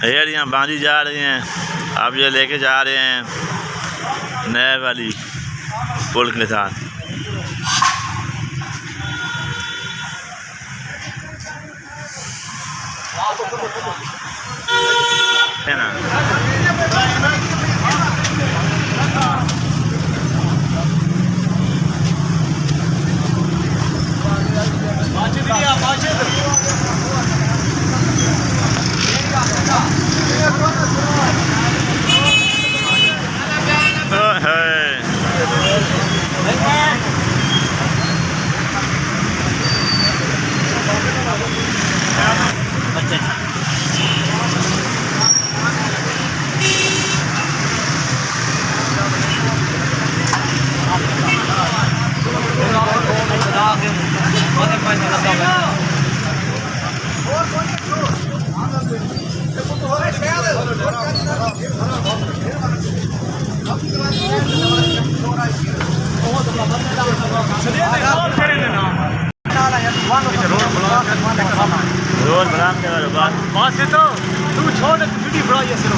एरियाँ बांधी जा रही हैं। अब ये लेके जा रहे हैं नए वाली पुल के साथ। है ना रोड बना के वहाँ से तो तू छोड़ वीडियो बड़ा ये से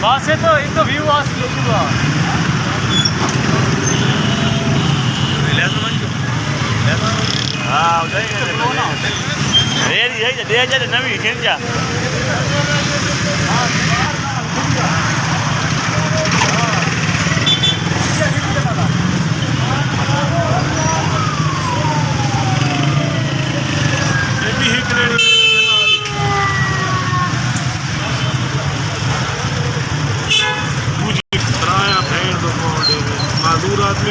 वहाँ से तो एक तो व्यू वहाँ से हाँ नवी खिंचा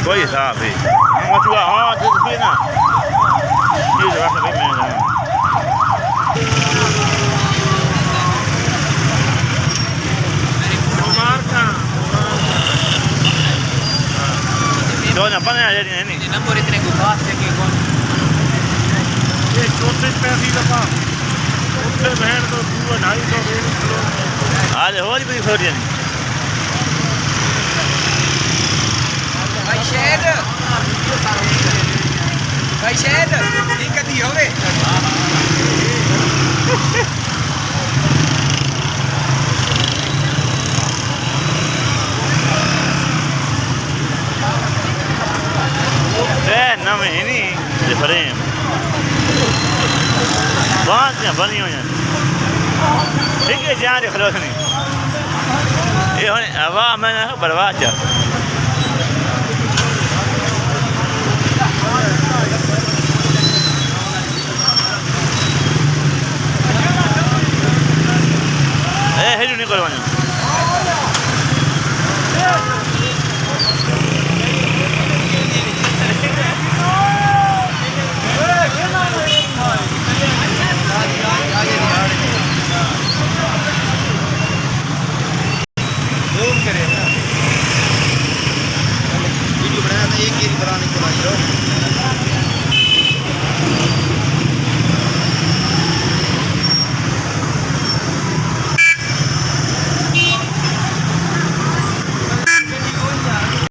कोई हिसाब है मछुआ। हाँ जो ना ये जगह से भाई मैं तो ना पने आ जाती है नहीं नंबर इतने गुफा से कि कौन ये छोटे पैसी दफा उठे बहन तो 250 किलो आज हो जी बड़ी छोटी नहीं भाई शहर ये कदी होवे नवे नहीं फ्रेम बांस बनी हुई ठीक है जहाँ खलोस नहीं ये हवा मैंने बर्बाद जा हेजू नहीं करवानी वीडियो बनाया था एक ही बनाने को